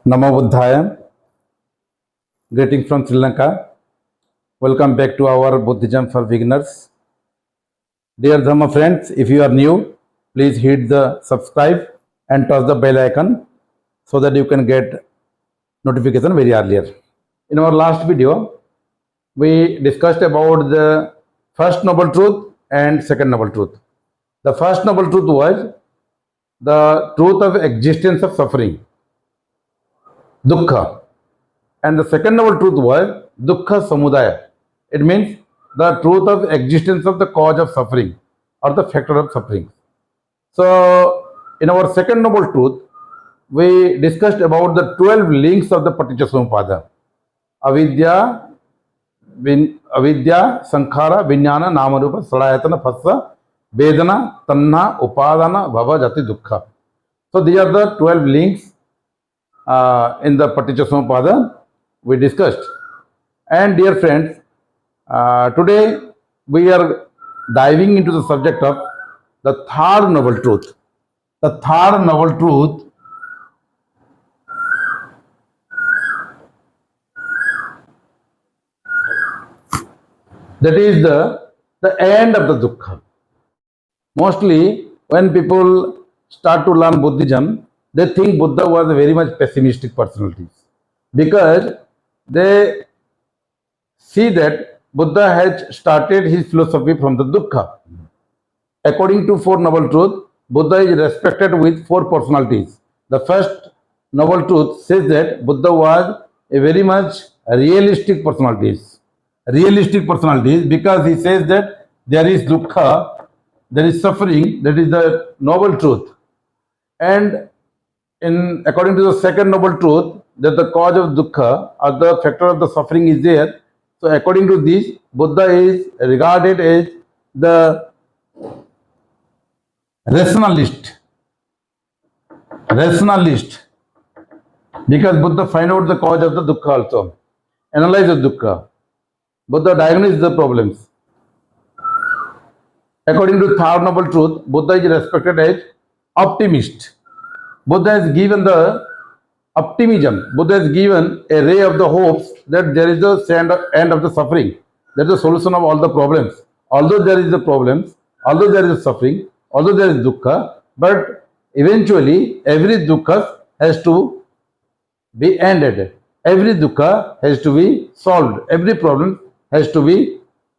Namo Buddhaya. Greeting from Sri Lanka. Welcome back to our Buddhism for beginners. Dear Dhamma friends, if you are new, please hit the subscribe and touch the bell icon so that you can get notification very earlier. In our last video, we discussed about the first noble truth and second noble truth. The first noble truth was the truth of existence of suffering, Dukkha. And the second noble truth was Dukkha Samudaya. It means the truth of existence of the cause of suffering or the factor of suffering. So, in our second noble truth, we discussed about the 12 links of the Paticca Samuppada. Avidya, Sankhara, Vijnana, Namarupa, Salayatana, Phassa, Vedana, Tanna, Upadana, Bhava, Jati, Dukkha. So, these are the 12 links in the Paticca Samuppada we discussed. And dear friends, today we are diving into the subject of the third noble truth. The third noble truth that is the end of the Dukkha. Mostly when people start to learn Buddhism, they think Buddha was a very much pessimistic personality because they see that Buddha has started his philosophy from the Dukkha. According to Four Noble Truths, Buddha is respected with four personalities. The first Noble Truth says that Buddha was a very much realistic personality. Realistic personalities because he says that there is Dukkha, there is suffering, that is the noble truth. And according to the second noble truth, that the cause of Dukkha or the factor of the suffering is there. So according to this, Buddha is regarded as the rationalist because Buddha find out the cause of the Dukkha also, analyze the Dukkha. Buddha diagnosed the problems. According to third noble truth, Buddha is respected as optimist. Buddha has given the optimism. Buddha has given a ray of the hopes that there is the end of the suffering. That is the solution of all the problems. Although there is the problems, although there is suffering, although there is dukkha, but eventually every dukkha has to be ended. Every dukkha has to be solved. Every problem has to be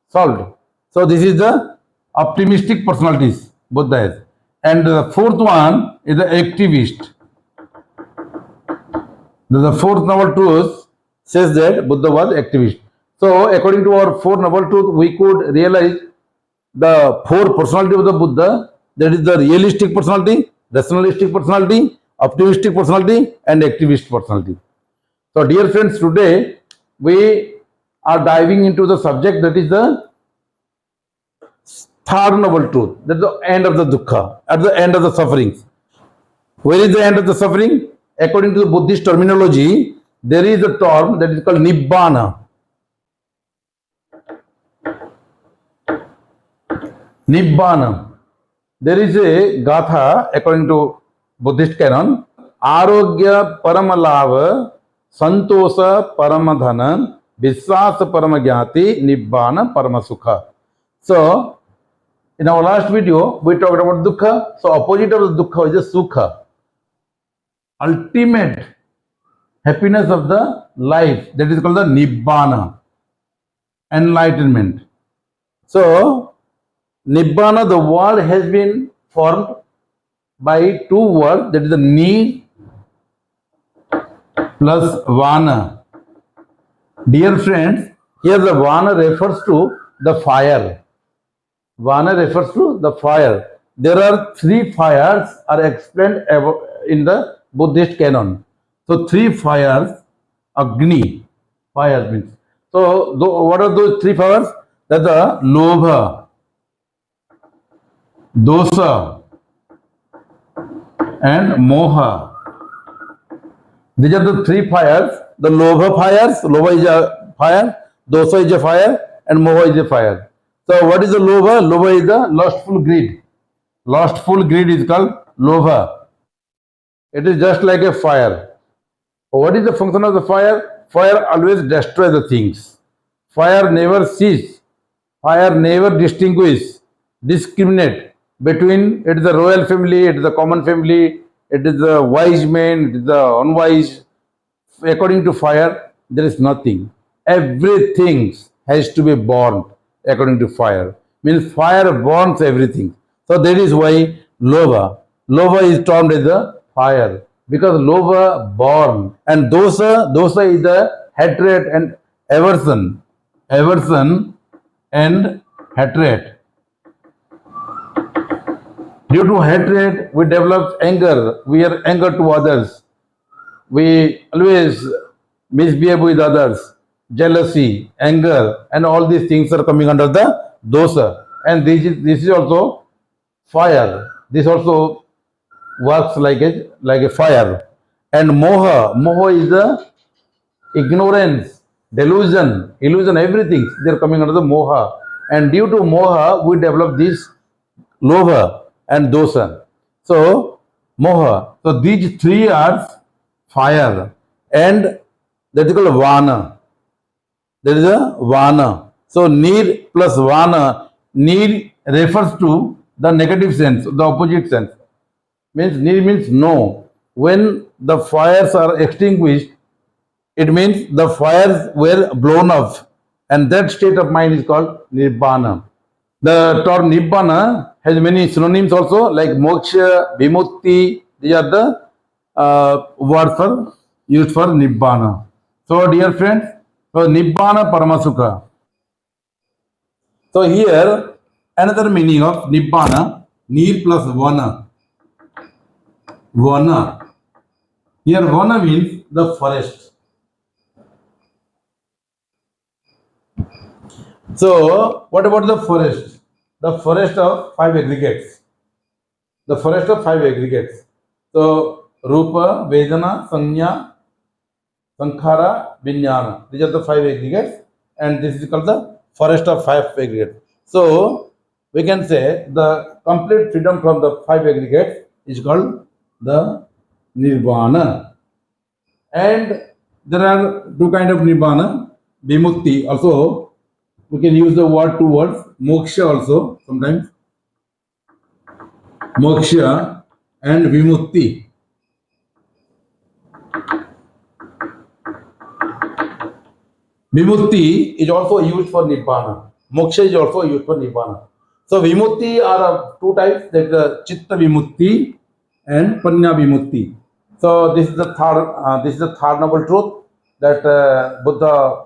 solved. So this is the optimistic personalities Buddha has. And the fourth one is the activist. The fourth noble truth says that Buddha was activist. So according to our four noble truth, we could realize the four personality of the Buddha. That is the realistic personality, rationalistic personality, optimistic personality, and activist personality. So dear friends, today we are diving into the subject that is the third noble truth. That is the end of the dukkha, at the end of the sufferings. Where is the end of the suffering? According to the Buddhist terminology, there is a term that is called Nibbana. Nibbana. There is a gatha according to Buddhist canon. Arogya paramalava, santosa paramadhana, visvasa paramagyati, nibbana paramasukha. So, in our last video, we talked about dukkha. So, opposite of the dukkha is the sukha. Ultimate happiness of the life. That is called the nibbana. Enlightenment. So, Nibbana, the world has been formed by two words, that is the Ni plus Vana. Dear friends, here the Vana refers to the fire. Vana refers to the fire. There are three fires are explained in the Buddhist canon. So three fires, Agni, fire means. So what are those three fires? That the Lobha, Dosa and Moha. These are the three fires. The Lobha fires, Lobha is a fire, Dosa is a fire, and Moha is a fire. So what is the Lobha? Lobha is the lustful greed. Lustful greed is called Lobha. It is just like a fire. What is the function of the fire? Fire always destroys the things. Fire never sees. Fire never discriminate between it is the royal family, it is the common family, it is the wise man, it is the unwise. According to fire, there is nothing. Everything has to be burned according to fire. Means fire burns everything. So that is why lova. Lova is termed as the fire because lova burn and dosa is the hatred and aversion. Aversion and hatred. Due to hatred, we develop anger. We are anger to others. We always misbehave with others. Jealousy, anger, and all these things are coming under the dosa. And this is also fire. This also works like a fire. And moha is the ignorance, delusion, illusion, everything. They are coming under the moha. And due to moha, we develop this lova and dosa. So moha. So these three are fire, and that is called Vana. There is a Vana. So Nir plus Vana. Nir refers to the negative sense, the opposite sense. Means Nir means no. When the fires are extinguished, it means the fires were blown off, and that state of mind is called Nibbana. The term Nibbana has many synonyms also, like moksha, vimukti. These are the words are used for Nibbana. So, dear friends, so Nibbana Paramasukha. So, here another meaning of Nibbana, Nir plus Vana. Vana. Here, Vana means the forest. So, what about the forest? The forest of five aggregates. The forest of five aggregates. So, Rupa, Vedana, Sanya, Sankhara, Vijnana. These are the five aggregates, and this is called the forest of five aggregates. So, we can say the complete freedom from the five aggregates is called the Nirvana. And there are two kinds of Nibbana. Vimukti also. We can use the word two words. Moksha also sometimes. Moksha and Vimukti. Vimukti is also used for Nibbana. Moksha is also used for Nibbana. So Vimukti are of two types. There is the Chitta Vimukti and Panya Vimukti. So this is the third noble truth that Buddha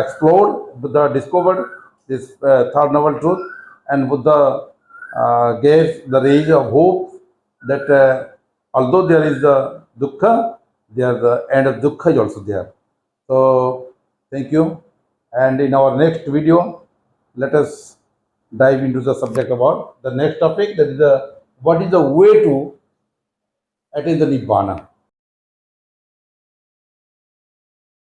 explored, Buddha discovered this third noble truth, and Buddha gave the rays of hope that although there is the Dukkha, there the end of Dukkha is also there. So thank you, and in our next video, let us dive into the subject about the next topic, that is what is the way to attain the Nibbana.